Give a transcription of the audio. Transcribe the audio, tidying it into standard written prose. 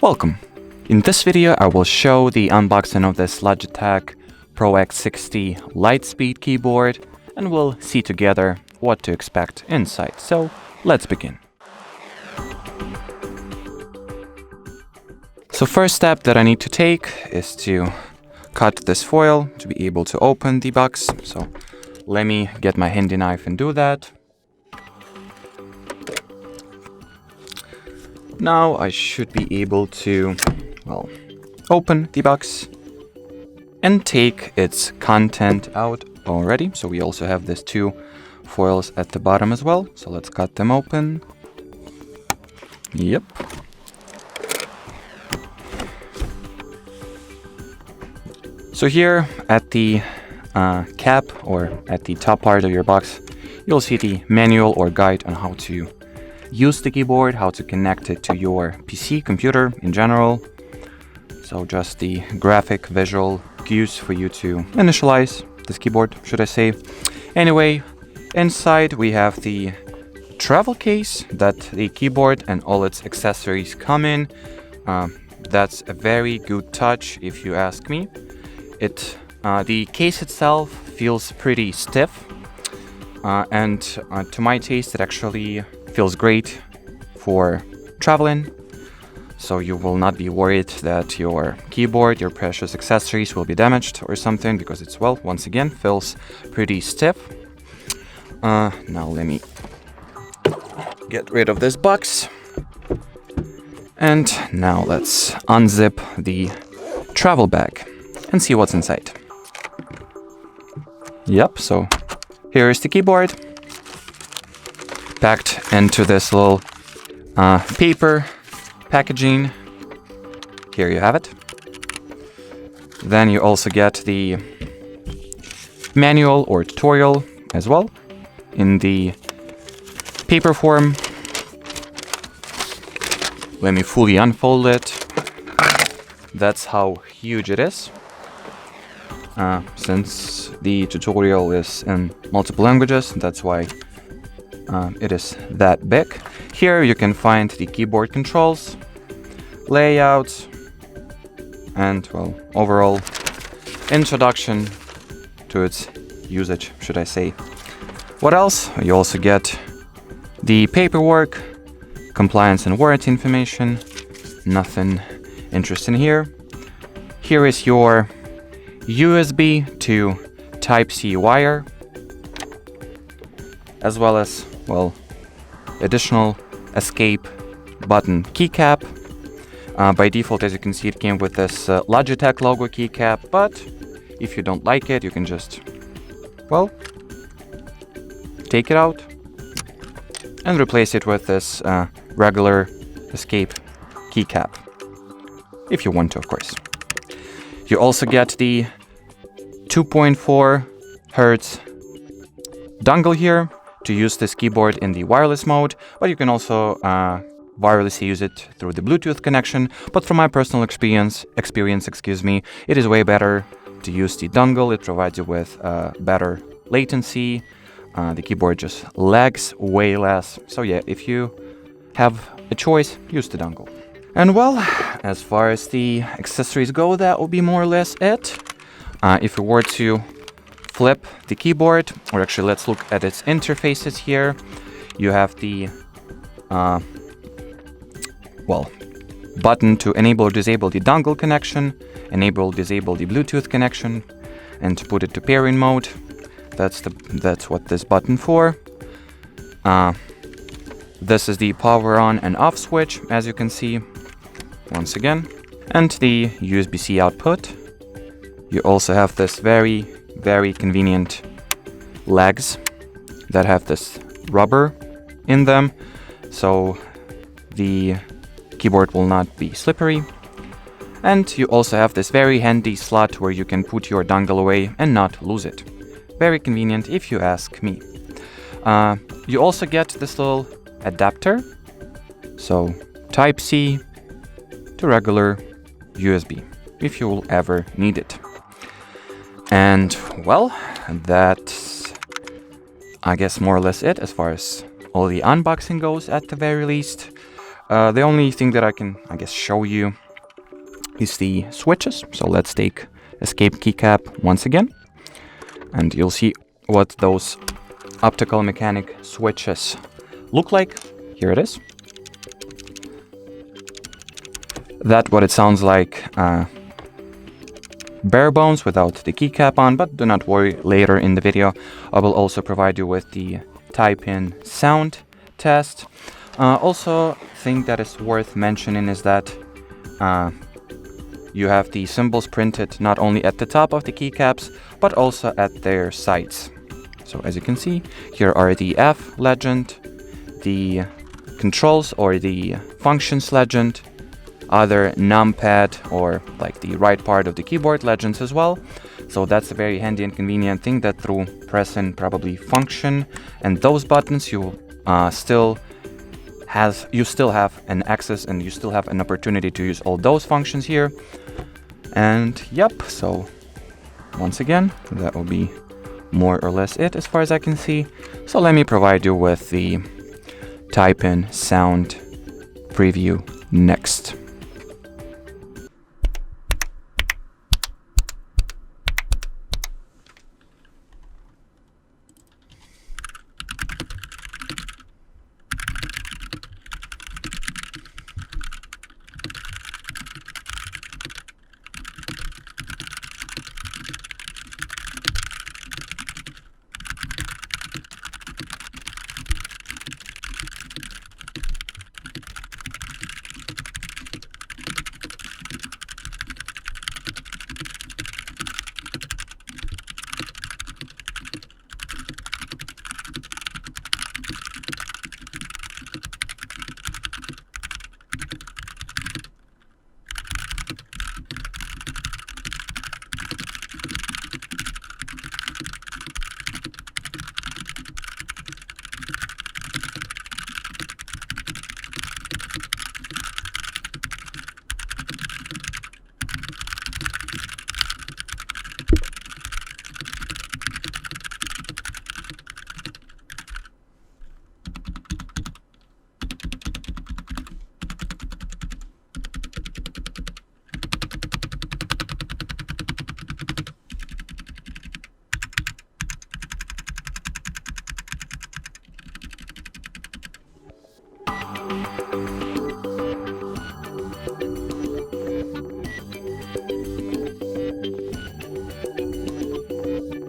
Welcome! In this video I will show the unboxing of this LOGITECH Pro X 60 Lightspeed keyboard and we'll see together what to expect inside. So let's begin. So first step that I need to take is to cut this foil to be able to open the box. So let me get my handy knife and do that. Now I should be able to, open the box and take its content out already. So we also have these two foils at the bottom as well. So let's cut them open. Yep. So here at the cap or at the top part of your box, you'll see the manual or guide on how to use the keyboard, how to connect it to your PC, computer in general. So just the graphic visual cues for you to initialize this keyboard, should I say. Anyway, inside we have the travel case that the keyboard and all its accessories come in. That's a very good touch if you ask me. The case itself feels pretty stiff and to my taste it actually feels great for traveling, so you will not be worried that your keyboard, your precious accessories will be damaged or something, because it's, once again, feels pretty stiff. Now let me get rid of this box. And now let's unzip the travel bag and see what's inside. Yep, so here is the keyboard, packed into this little paper packaging. Here you have it. Then you also get the manual or tutorial as well in the paper form. Let me fully unfold it. That's how huge it is. Since the tutorial is in multiple languages, that's why it is that big. Here you can find the keyboard controls, layouts, and overall introduction to its usage, should I say. What else? You also get the paperwork, compliance and warranty information. Nothing interesting here. Here is your USB to Type-C wire, as well as, additional escape button keycap. By default, as you can see, it came with this Logitech logo keycap, but if you don't like it, you can just, take it out and replace it with this regular escape keycap, if you want to, of course. You also get the 2.4 Hertz dongle here to use this keyboard in the wireless mode, but you can also wirelessly use it through the Bluetooth connection. But from my personal experience, it is way better to use the dongle. It provides you with better latency. The keyboard just lags way less. So yeah, if you have a choice, use the dongle. And as far as the accessories go, that will be more or less it. If we were to flip the keyboard, or actually let's look at its interfaces here. You have the button to enable or disable the dongle connection, enable, disable the Bluetooth connection, and to put it to pairing mode. That's what this button for. This is the power on and off switch, as you can see, once again, and the USB-C output. You also have this very, very convenient legs that have this rubber in them, so the keyboard will not be slippery. And you also have this very handy slot where you can put your dongle away and not lose it. Very convenient if you ask me. You also get this little adapter, so Type-C to regular USB, if you will ever need it. And that's, I guess, more or less it as far as all the unboxing goes, at the very least. The only thing that I can, I guess, show you is the switches. So let's take escape keycap once again, and you'll see what those optical mechanic switches look like. Here it is. That's what it sounds like, bare bones without the keycap on, but do not worry, later in the video I will also provide you with the type-in sound test. Also, thing that is worth mentioning is that you have the symbols printed not only at the top of the keycaps, but also at their sides. So as you can see, here are the F legend, the controls or the functions legend, other numpad or like the right part of the keyboard legends as well. So that's a very handy and convenient thing, that through pressing probably function and those buttons you still have an access and you still have an opportunity to use all those functions here. And yep, so once again, that will be more or less it as far as I can see. So let me provide you with the type-in sound preview next.